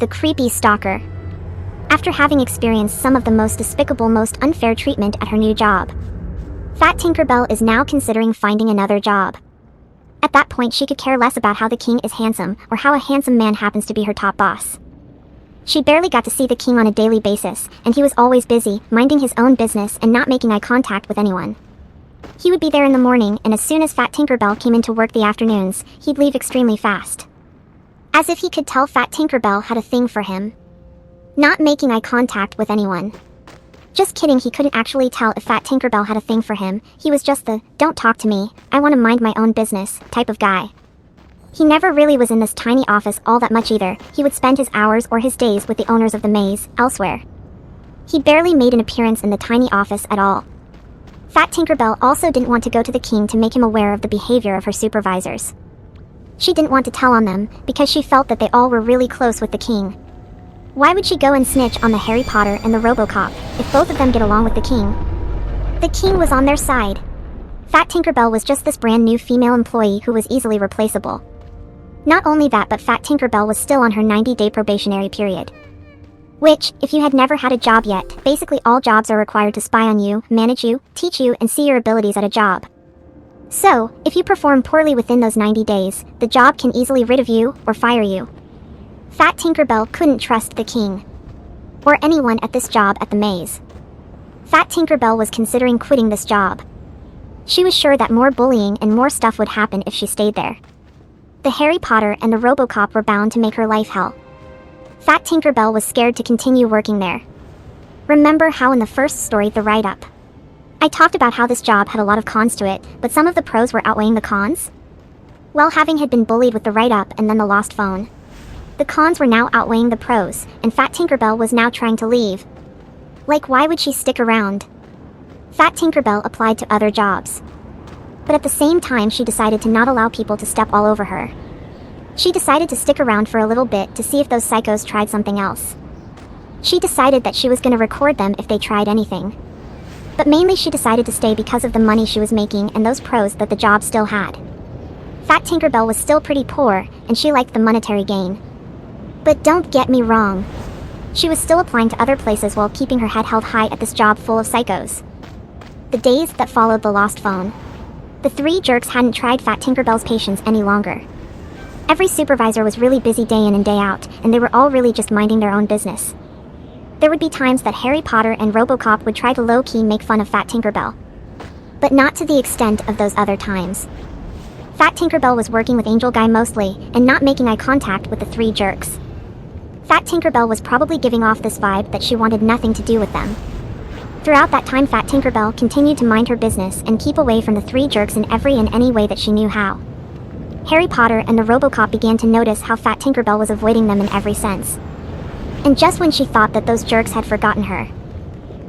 the Creepy Stalker. After having experienced some of the most despicable, most unfair treatment at her new job, Fat Tinkerbell is now considering finding another job. At that point, she could care less about how the king is handsome or how a handsome man happens to be her top boss. She barely got to see the king on a daily basis, and he was always busy, minding his own business and not making eye contact with anyone. He would be there in the morning, and as soon as Fat Tinkerbell came into work the afternoons, he'd leave extremely fast. As if he could tell Fat Tinkerbell had a thing for him. Not making eye contact with anyone. Just kidding, he couldn't actually tell if Fat Tinkerbell had a thing for him. He was just the, don't talk to me, I want to mind my own business, type of guy. He never really was in this tiny office all that much either. He would spend his hours or his days with the owners of the maze, elsewhere. He barely made an appearance in the tiny office at all. Fat Tinkerbell also didn't want to go to the king to make him aware of the behavior of her supervisors. She didn't want to tell on them, because she felt that they all were really close with the king. Why would she go and snitch on the Harry Potter and the RoboCop, if both of them get along with the king? The king was on their side. Fat Tinkerbell was just this brand new female employee who was easily replaceable. Not only that, but Fat Tinkerbell was still on her 90-day probationary period. Which, if you had never had a job yet, basically all jobs are required to spy on you, manage you, teach you, and see your abilities at a job. So, if you perform poorly within those 90 days, the job can easily rid of you or fire you. Fat Tinkerbell couldn't trust the king. Or anyone at this job at the maze. Fat Tinkerbell was considering quitting this job. She was sure that more bullying and more stuff would happen if she stayed there. The Harry Potter and the RoboCop were bound to make her life hell. Fat Tinkerbell was scared to continue working there. Remember how in the first story, the write-up, I talked about how this job had a lot of cons to it, but some of the pros were outweighing the cons? Well, having had been bullied with the write-up and then the lost phone, the cons were now outweighing the pros, and Fat Tinkerbell was now trying to leave. Like, why would she stick around? Fat Tinkerbell applied to other jobs. But at the same time, she decided to not allow people to step all over her. She decided to stick around for a little bit to see if those psychos tried something else. She decided that she was going to record them if they tried anything. But mainly she decided to stay because of the money she was making and those pros that the job still had. Fat Tinkerbell was still pretty poor, and she liked the monetary gain. But don't get me wrong. She was still applying to other places while keeping her head held high at this job full of psychos. The days that followed the lost phone, the three jerks hadn't tried Fat Tinkerbell's patience any longer. Every supervisor was really busy day in and day out, and they were all really just minding their own business. There would be times that Harry Potter and RoboCop would try to low-key make fun of Fat Tinkerbell. But not to the extent of those other times. Fat Tinkerbell was working with Angel Guy mostly, and not making eye contact with the three jerks. Fat Tinkerbell was probably giving off this vibe that she wanted nothing to do with them. Throughout that time, Fat Tinkerbell continued to mind her business and keep away from the three jerks in every and any way that she knew how. Harry Potter and the RoboCop began to notice how Fat Tinkerbell was avoiding them in every sense. And just when she thought that those jerks had forgotten her,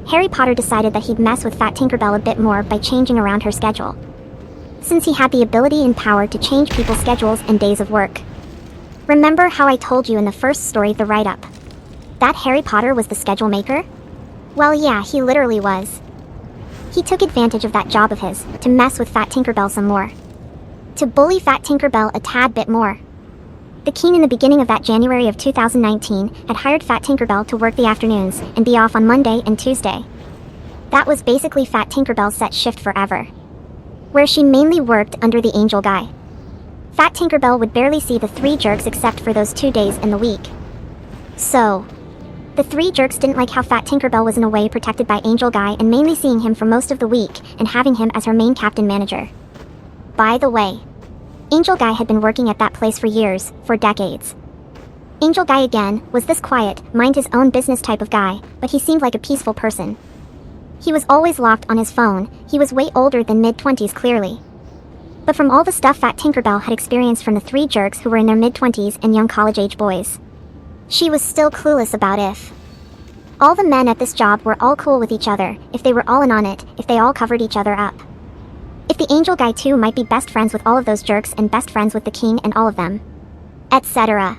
Harry Potter decided that he'd mess with Fat Tinkerbell a bit more by changing around her schedule. Since he had the ability and power to change people's schedules and days of work. Remember how I told you in the first story, the write-up, that Harry Potter was the schedule maker? Well, yeah, he literally was. He took advantage of that job of his to mess with Fat Tinkerbell some more. To bully Fat Tinkerbell a tad bit more. The king in the beginning of that January of 2019 had hired Fat Tinkerbell to work the afternoons and be off on Monday and Tuesday. That was basically Fat Tinkerbell's set shift forever. Where she mainly worked under the Angel Guy. Fat Tinkerbell would barely see the three jerks except for those 2 days in the week. So, the three jerks didn't like how Fat Tinkerbell was in a way protected by Angel Guy and mainly seeing him for most of the week and having him as her main captain manager. By the way, Angel Guy had been working at that place for years, for decades. Angel Guy again was this quiet, mind his own business type of guy, but he seemed like a peaceful person. He was always locked on his phone. He was way older than mid-20s clearly. But from all the stuff Fat Tinkerbell had experienced from the three jerks who were in their mid-20s and young college-age boys, she was still clueless about if all the men at this job were all cool with each other, if they were all in on it, if they all covered each other up. If the Angel Guy too might be best friends with all of those jerks and best friends with the king and all of them, etc.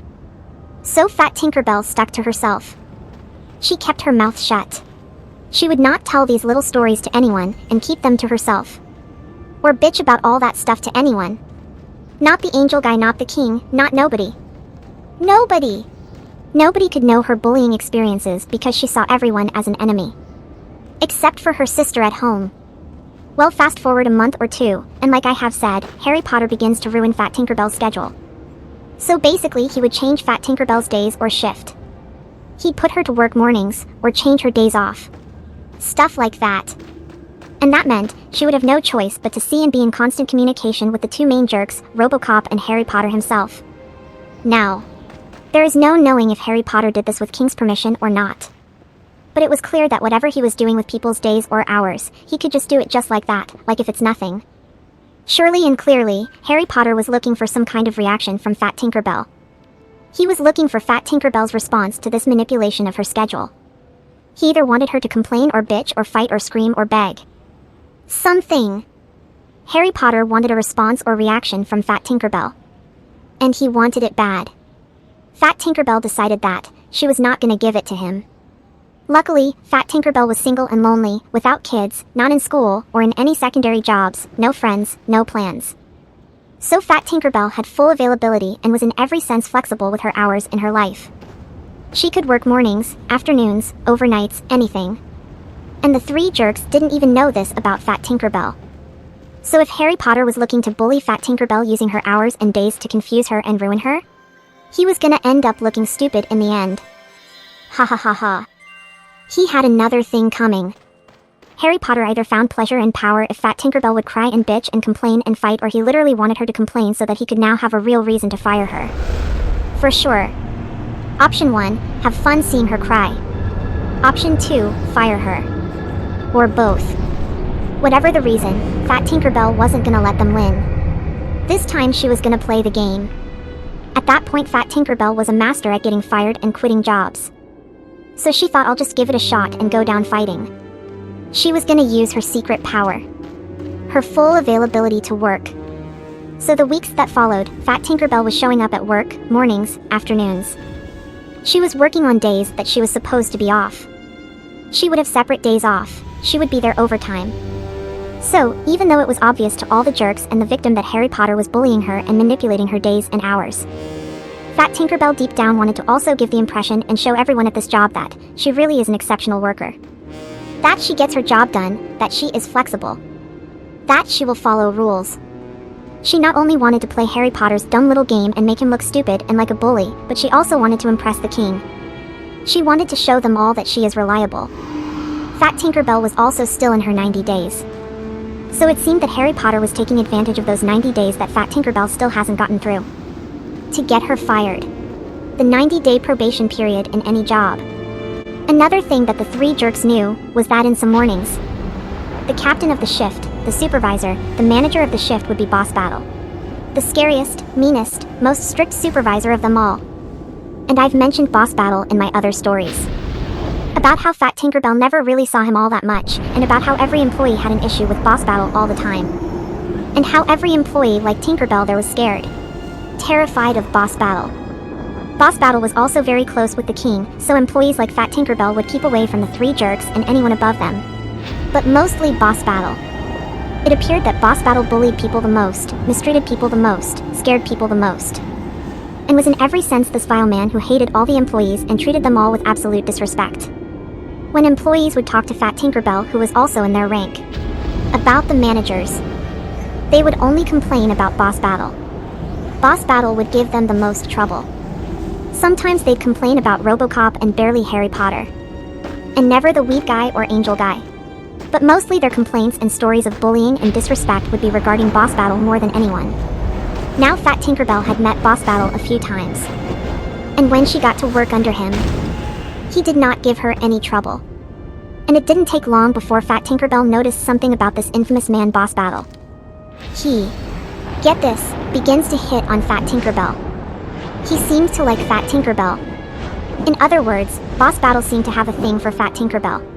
So Fat Tinkerbell stuck to herself. She kept her mouth shut. She would not tell these little stories to anyone and keep them to herself. Or bitch about all that stuff to anyone. Not the Angel Guy, not the king, not nobody. Nobody! Nobody could know her bullying experiences because she saw everyone as an enemy. Except for her sister at home. Well, fast forward a month or two, and like I have said, Harry Potter begins to ruin Fat Tinkerbell's schedule. So basically, he would change Fat Tinkerbell's days or shift. He'd put her to work mornings, or change her days off. Stuff like that. And that meant she would have no choice but to see and be in constant communication with the two main jerks, RoboCop and Harry Potter himself. Now, there is no knowing if Harry Potter did this with King's permission or not. But it was clear that whatever he was doing with people's days or hours, he could just do it just like that, like if it's nothing. Surely and clearly, Harry Potter was looking for some kind of reaction from Fat Tinkerbell. He was looking for Fat Tinkerbell's response to this manipulation of her schedule. He either wanted her to complain or bitch or fight or scream or beg. Something. Harry Potter wanted a response or reaction from Fat Tinkerbell. And he wanted it bad. Fat Tinkerbell decided that she was not gonna give it to him. Luckily, Fat Tinkerbell was single and lonely, without kids, not in school, or in any secondary jobs, no friends, no plans. So Fat Tinkerbell had full availability and was in every sense flexible with her hours in her life. She could work mornings, afternoons, overnights, anything. And the three jerks didn't even know this about Fat Tinkerbell. So if Harry Potter was looking to bully Fat Tinkerbell using her hours and days to confuse her and ruin her, he was gonna end up looking stupid in the end. Ha ha ha ha. He had another thing coming. Harry Potter either found pleasure and power if Fat Tinkerbell would cry and bitch and complain and fight, or he literally wanted her to complain so that he could now have a real reason to fire her. For sure. Option 1, have fun seeing her cry. Option 2, fire her. Or both. Whatever the reason, Fat Tinkerbell wasn't gonna let them win. This time she was gonna play the game. At that point, Fat Tinkerbell was a master at getting fired and quitting jobs. So she thought, I'll just give it a shot and go down fighting. She was gonna use her secret power. Her full availability to work. So the weeks that followed, Fat Tinkerbell was showing up at work, mornings, afternoons. She was working on days that she was supposed to be off. She would have separate days off. She would be there overtime. So, even though it was obvious to all the jerks and the victim that Harry Potter was bullying her and manipulating her days and hours, Fat Tinkerbell deep down wanted to also give the impression and show everyone at this job that she really is an exceptional worker. That she gets her job done, that she is flexible. That she will follow rules. She not only wanted to play Harry Potter's dumb little game and make him look stupid and like a bully, but she also wanted to impress the king. She wanted to show them all that she is reliable. Fat Tinkerbell was also still in her 90 days. So it seemed that Harry Potter was taking advantage of those 90 days that Fat Tinkerbell still hasn't gotten through. To get her fired. The 90-day probation period in any job. Another thing that the three jerks knew was that in some mornings, the captain of the shift, the supervisor, the manager of the shift would be Boss Battle. The scariest, meanest, most strict supervisor of them all. And I've mentioned Boss Battle in my other stories. About how Fat Tinkerbell never really saw him all that much, and about how every employee had an issue with Boss Battle all the time. And how every employee like Tinkerbell there was scared. Terrified of Boss Battle. Boss Battle was also very close with the king, so employees like Fat Tinkerbell would keep away from the three jerks and anyone above them. But mostly Boss Battle. It appeared that Boss Battle bullied people the most, mistreated people the most, scared people the most. And was in every sense this vile man who hated all the employees and treated them all with absolute disrespect. When employees would talk to Fat Tinkerbell, who was also in their rank, about the managers, they would only complain about Boss Battle. Boss Battle would give them the most trouble. Sometimes they'd complain about RoboCop and barely Harry Potter. And never the weak guy or angel guy. But mostly their complaints and stories of bullying and disrespect would be regarding Boss Battle more than anyone. Now Fat Tinkerbell had met Boss Battle a few times. And when she got to work under him, he did not give her any trouble. And it didn't take long before Fat Tinkerbell noticed something about this infamous man Boss Battle. He, get this, begins to hit on Fat Tinkerbell. He seemed to like Fat Tinkerbell. In other words, Boss Battle seemed to have a thing for Fat Tinkerbell.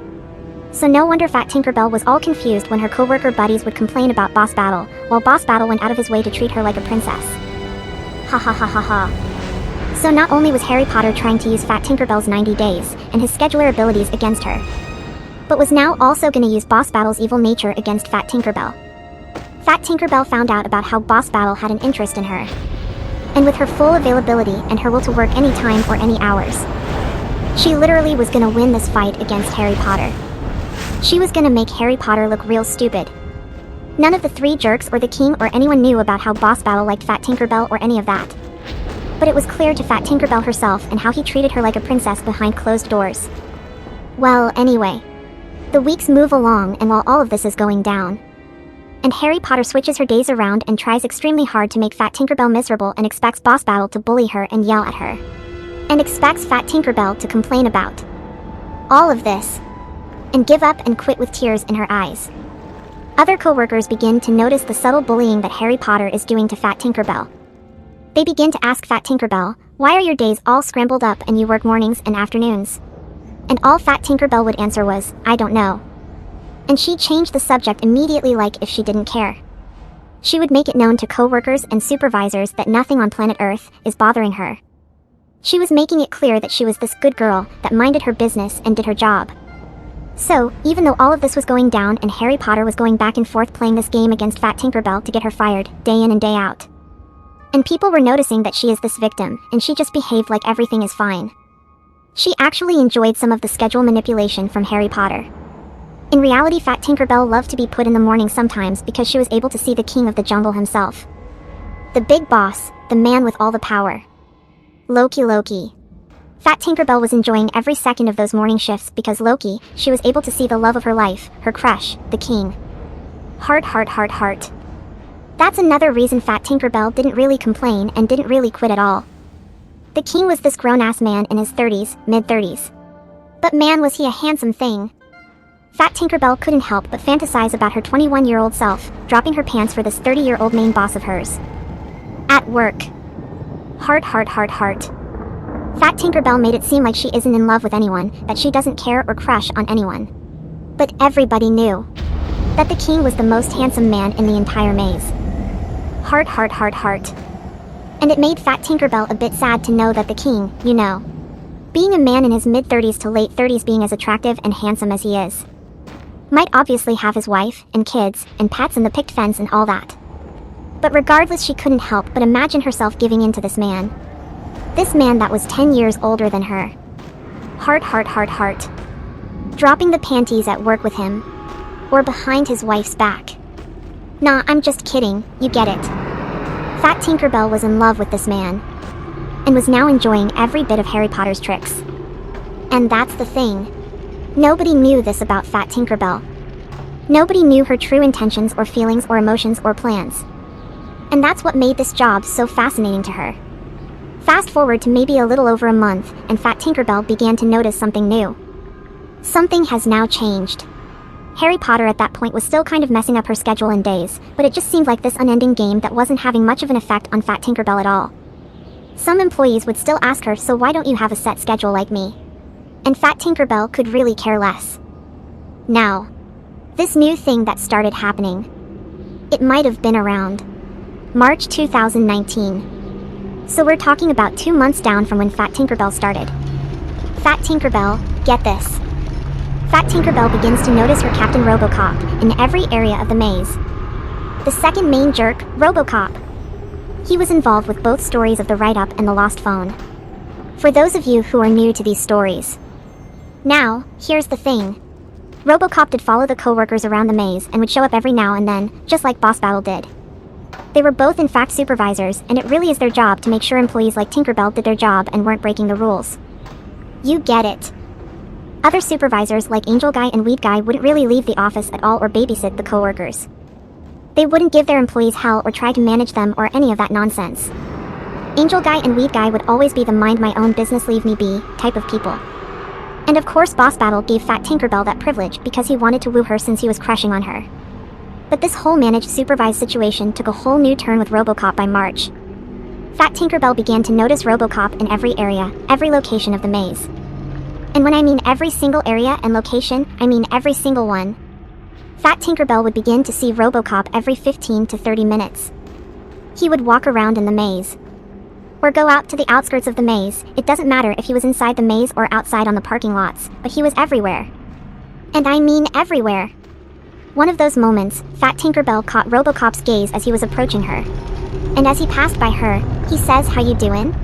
So no wonder Fat Tinkerbell was all confused when her coworker buddies would complain about Boss Battle, while Boss Battle went out of his way to treat her like a princess. Ha ha ha ha ha. So not only was Harry Potter trying to use Fat Tinkerbell's 90 days and his scheduler abilities against her, but was now also gonna use Boss Battle's evil nature against Fat Tinkerbell. Fat Tinkerbell found out about how Boss Battle had an interest in her. And with her full availability and her will to work any time or any hours, she literally was gonna win this fight against Harry Potter. She was gonna make Harry Potter look real stupid. None of the three jerks or the king or anyone knew about how Boss Battle liked Fat Tinkerbell or any of that. But it was clear to Fat Tinkerbell herself and how he treated her like a princess behind closed doors. Well, anyway, the weeks move along, and while all of this is going down, and Harry Potter switches her days around and tries extremely hard to make Fat Tinkerbell miserable and expects Boss Battle to bully her and yell at her, and expects Fat Tinkerbell to complain about all of this, and give up and quit with tears in her eyes. Other co-workers begin to notice the subtle bullying that Harry Potter is doing to Fat Tinkerbell. They begin to ask Fat Tinkerbell, why are your days all scrambled up and you work mornings and afternoons? And all Fat Tinkerbell would answer was, I don't know. And she'd change the subject immediately like if she didn't care. She would make it known to co-workers and supervisors that nothing on planet Earth is bothering her. She was making it clear that she was this good girl that minded her business and did her job. So, even though all of this was going down and Harry Potter was going back and forth playing this game against Fat Tinkerbell to get her fired, day in and day out, and people were noticing that she is this victim, and she just behaved like everything is fine, she actually enjoyed some of the schedule manipulation from Harry Potter. In reality, Fat Tinkerbell loved to be put in the morning sometimes because she was able to see the king of the jungle himself. The big boss, the man with all the power. Loki. Fat Tinkerbell was enjoying every second of those morning shifts because Loki, she was able to see the love of her life, her crush, the king. Heart. That's another reason Fat Tinkerbell didn't really complain and didn't really quit at all. The king was this grown-ass man in his 30s, mid-30s. But man, was he a handsome thing. Fat Tinkerbell couldn't help but fantasize about her 21-year-old self, dropping her pants for this 30-year-old main boss of hers. At work. Heart. Fat Tinkerbell made it seem like she isn't in love with anyone, that she doesn't care or crush on anyone. But everybody knew that the king was the most handsome man in the entire maze. Heart. And it made Fat Tinkerbell a bit sad to know that the king, being a man in his mid-30s to late 30s being as attractive and handsome as he is, might obviously have his wife, and kids, and pets and the picket fence and all that. But regardless, she couldn't help but imagine herself giving in to this man. This man that was 10 years older than her. Heart. Dropping the panties at work with him. Or behind his wife's back. Nah, I'm just kidding, you get it. Fat Tinkerbell was in love with this man, and was now enjoying every bit of Harry Potter's tricks. And that's the thing. Nobody knew this about Fat Tinkerbell. Nobody knew her true intentions or feelings or emotions or plans. And that's what made this job so fascinating to her. Fast forward to maybe a little over a month, and Fat Tinkerbell began to notice something new. Something has now changed. Harry Potter at that point was still kind of messing up her schedule and days, but it just seemed like this unending game that wasn't having much of an effect on Fat Tinkerbell at all. Some employees would still ask her, so why don't you have a set schedule like me? And Fat Tinkerbell could really care less. Now, this new thing that started happening, it might have been around March 2019. So we're talking about 2 months down from when Fat Tinkerbell started. Fat Tinkerbell, get this. Fat Tinkerbell begins to notice her Captain RoboCop in every area of the maze. The second main jerk, RoboCop. He was involved with both stories of the write-up and the lost phone. For those of you who are new to these stories. Now, here's the thing. RoboCop did follow the co-workers around the maze and would show up every now and then, just like Boss Battle did. They were both in fact supervisors, and it really is their job to make sure employees like Tinkerbell did their job and weren't breaking the rules. You get it. Other supervisors like Angel Guy and Weed Guy wouldn't really leave the office at all or babysit the co-workers. They wouldn't give their employees hell or try to manage them or any of that nonsense. Angel Guy and Weed Guy would always be the mind my own business leave me be type of people. And of course Boss Battle gave Fat Tinkerbell that privilege because he wanted to woo her since he was crushing on her. But this whole managed supervised situation took a whole new turn with RoboCop by March. Fat Tinkerbell began to notice RoboCop in every area, every location of the maze. And when I mean every single area and location, I mean every single one. Fat Tinkerbell would begin to see RoboCop every 15 to 30 minutes. He would walk around in the maze. Or go out to the outskirts of the maze. It doesn't matter if he was inside the maze or outside on the parking lots, but he was everywhere. And I mean everywhere. One of those moments, Fat Tinkerbell caught RoboCop's gaze as he was approaching her. And as he passed by her, he says, "How you doin'?"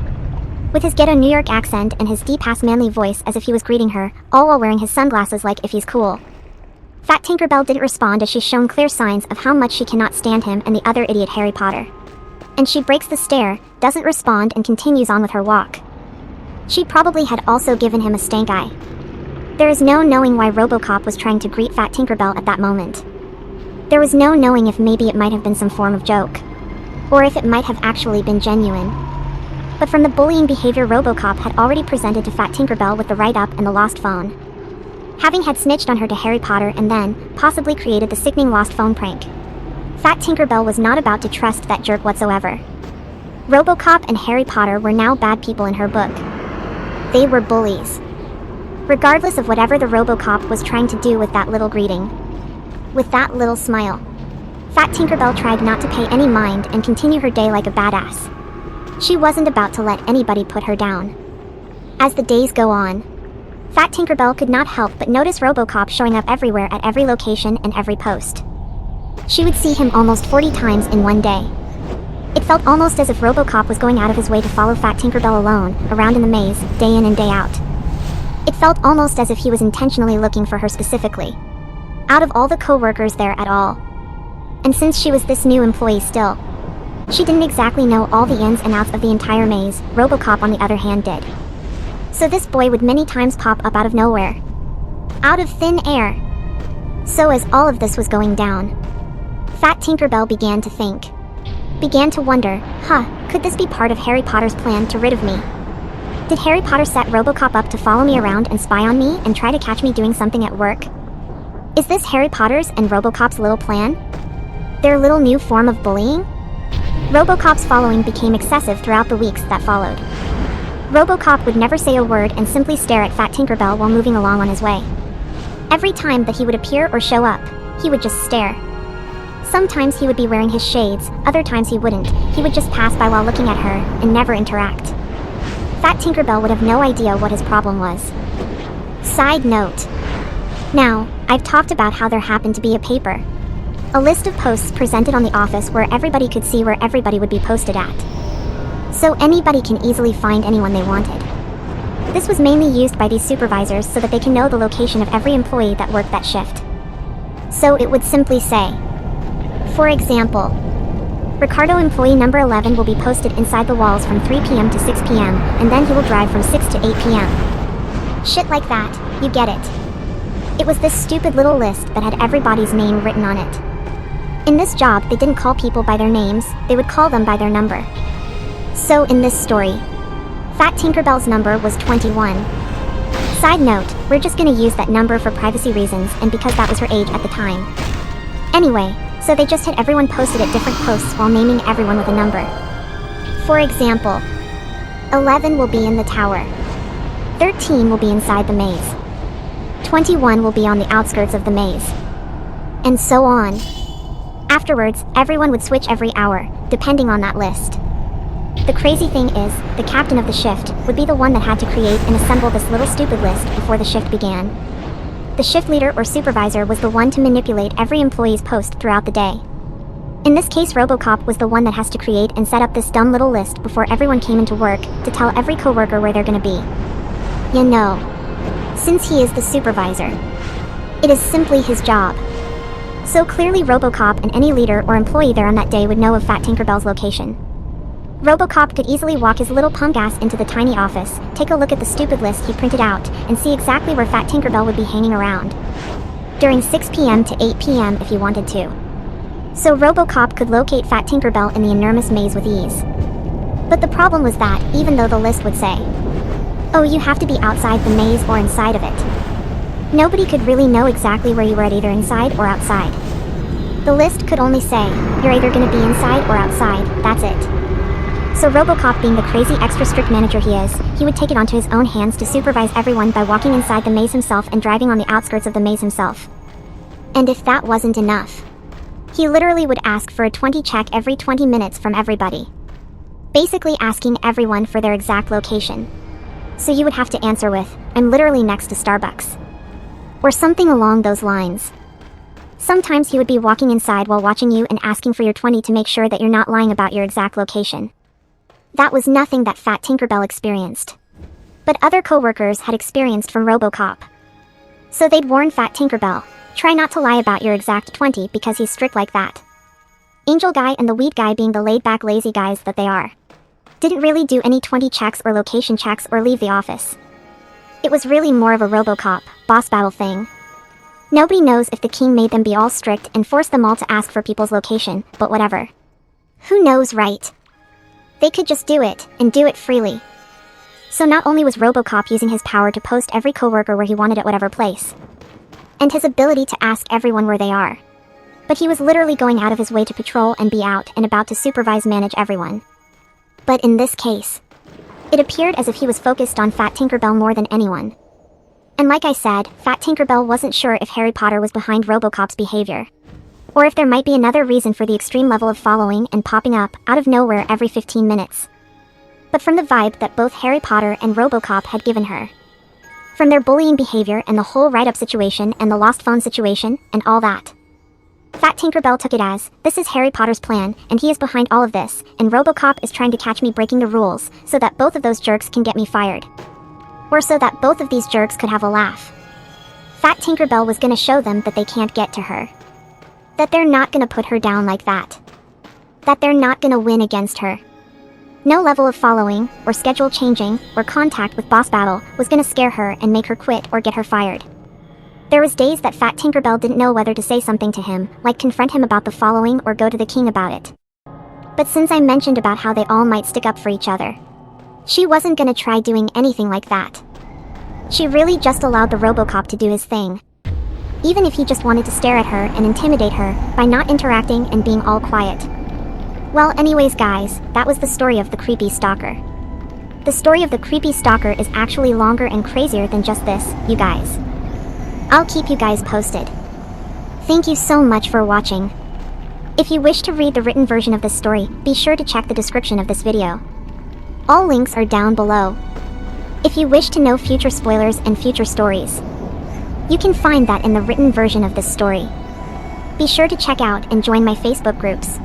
With his ghetto New York accent and his deep-ass manly voice as if he was greeting her, all while wearing his sunglasses like if he's cool. Fat Tinkerbell didn't respond as she's shown clear signs of how much she cannot stand him and the other idiot Harry Potter. And she breaks the stare, doesn't respond, and continues on with her walk. She probably had also given him a stank eye. There is no knowing why RoboCop was trying to greet Fat Tinkerbell at that moment. There was no knowing if maybe it might have been some form of joke. Or if it might have actually been genuine. But from the bullying behavior RoboCop had already presented to Fat Tinkerbell with the write-up and the lost phone. Having had snitched on her to Harry Potter and then, possibly created the sickening lost phone prank. Fat Tinkerbell was not about to trust that jerk whatsoever. RoboCop and Harry Potter were now bad people in her book. They were bullies. Regardless of whatever the RoboCop was trying to do with that little greeting. With that little smile. Fat Tinkerbell tried not to pay any mind and continue her day like a badass. She wasn't about to let anybody put her down. As the days go on, Fat Tinkerbell could not help but notice RoboCop showing up everywhere at every location and every post. She would see him almost 40 times in one day. It felt almost as if RoboCop was going out of his way to follow Fat Tinkerbell alone, around in the maze, day in and day out. It felt almost as if he was intentionally looking for her specifically. Out of all the co-workers there at all. And since she was this new employee still, she didn't exactly know all the ins and outs of the entire maze. RoboCop on the other hand did. So this boy would many times pop up out of nowhere. Out of thin air. So as all of this was going down, Fat Tinkerbell began to think. Began to wonder, could this be part of Harry Potter's plan to rid of me? Did Harry Potter set RoboCop up to follow me around and spy on me and try to catch me doing something at work? Is this Harry Potter's and RoboCop's little plan? Their little new form of bullying? RoboCop's following became excessive throughout the weeks that followed. RoboCop would never say a word and simply stare at Fat Tinkerbell while moving along on his way. Every time that he would appear or show up, he would just stare. Sometimes he would be wearing his shades, other times he wouldn't. He would just pass by while looking at her, and never interact. Fat Tinkerbell would have no idea what his problem was. Side note. Now, I've talked about how there happened to be a paper. A list of posts presented on the office where everybody could see where everybody would be posted at. So anybody can easily find anyone they wanted. This was mainly used by these supervisors so that they can know the location of every employee that worked that shift. So it would simply say, for example, Ricardo employee number 11 will be posted inside the walls from 3 p.m. to 6 p.m., and then he will drive from 6 to 8 p.m. Shit like that, you get it. It was this stupid little list that had everybody's name written on it. In this job, they didn't call people by their names, they would call them by their number. So in this story, Fat Tinkerbell's number was 21. Side note, we're just gonna use that number for privacy reasons and because that was her age at the time. Anyway, so they just had everyone posted at different posts while naming everyone with a number. For example, 11 will be in the tower. 13 will be inside the maze. 21 will be on the outskirts of the maze. And so on. Afterwards, everyone would switch every hour, depending on that list. The crazy thing is, the captain of the shift would be the one that had to create and assemble this little stupid list before the shift began. The shift leader or supervisor was the one to manipulate every employee's post throughout the day. In this case, RoboCop was the one that has to create and set up this dumb little list before everyone came into work to tell every coworker where they're gonna be. You know, since he is the supervisor, it is simply his job. So clearly RoboCop and any leader or employee there on that day would know of Fat Tinkerbell's location. RoboCop could easily walk his little punk ass into the tiny office, take a look at the stupid list he printed out, and see exactly where Fat Tinkerbell would be hanging around. During 6 p.m. to 8 p.m. if he wanted to. So RoboCop could locate Fat Tinkerbell in the enormous maze with ease. But the problem was that, even though the list would say, oh, you have to be outside the maze or inside of it, nobody could really know exactly where you were at either inside or outside. The list could only say, you're either gonna be inside or outside, that's it. So RoboCop, being the crazy extra strict manager he is, he would take it onto his own hands to supervise everyone by walking inside the maze himself and driving on the outskirts of the maze himself. And if that wasn't enough, he literally would ask for a 20 check every 20 minutes from everybody. Basically asking everyone for their exact location. So you would have to answer with, I'm literally next to Starbucks. Or something along those lines. Sometimes he would be walking inside while watching you and asking for your 20 to make sure that you're not lying about your exact location. That was nothing that Fat Tinkerbell experienced. But other co-workers had experienced from RoboCop. So they'd warn Fat Tinkerbell, try not to lie about your exact 20 because he's strict like that. Angel Guy and the Weed Guy, being the laid-back lazy guys that they are, didn't really do any 20 checks or location checks or leave the office. It was really more of a RoboCop, boss battle thing. Nobody knows if the king made them be all strict and forced them all to ask for people's location, but whatever. Who knows, right? They could just do it, and do it freely. So not only was RoboCop using his power to post every coworker where he wanted at whatever place, and his ability to ask everyone where they are, but he was literally going out of his way to patrol and be out and about to supervise manage everyone. But in this case, it appeared as if he was focused on Fat Tinkerbell more than anyone. And like I said, Fat Tinkerbell wasn't sure if Harry Potter was behind RoboCop's behavior, or if there might be another reason for the extreme level of following and popping up out of nowhere every 15 minutes. But from the vibe that both Harry Potter and RoboCop had given her, from their bullying behavior and the whole write-up situation and the lost phone situation and all that, Fat Tinkerbell took it as, this is Harry Potter's plan, and he is behind all of this, and RoboCop is trying to catch me breaking the rules so that both of those jerks can get me fired. Or so that both of these jerks could have a laugh. Fat Tinkerbell was gonna show them that they can't get to her. That they're not gonna put her down like that. That they're not gonna win against her. No level of following, or schedule changing, or contact with Boss Battle was gonna scare her and make her quit or get her fired. There was days that Fat Tinkerbell didn't know whether to say something to him, like confront him about the following or go to the king about it. But since I mentioned about how they all might stick up for each other, she wasn't gonna try doing anything like that. She really just allowed the RoboCop to do his thing. Even if he just wanted to stare at her and intimidate her by not interacting and being all quiet. Well, anyways guys, that was the story of the Creepy Stalker. The story of the Creepy Stalker is actually longer and crazier than just this, you guys. I'll keep you guys posted. Thank you so much for watching. If you wish to read the written version of this story, be sure to check the description of this video. All links are down below. If you wish to know future spoilers and future stories, you can find that in the written version of this story. Be sure to check out and join my Facebook groups.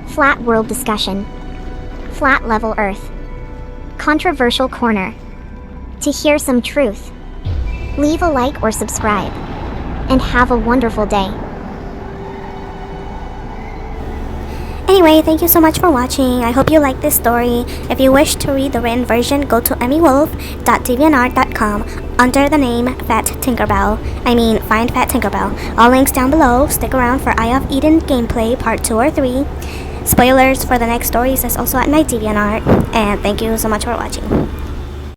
Flat World Discussion, Flat Level Earth, Controversial Corner. To hear some truth, leave a like or subscribe, and have a wonderful day. Anyway, thank you so much for watching. I hope you liked this story. If you wish to read the written version, go to EmyyWolf.deviantart.com under the name Fat Tinkerbell. Find Fat Tinkerbell. All links down below. Stick around for Eye of Eden gameplay part 2 or 3. Spoilers for the next stories is also at my DeviantArt. And thank you so much for watching.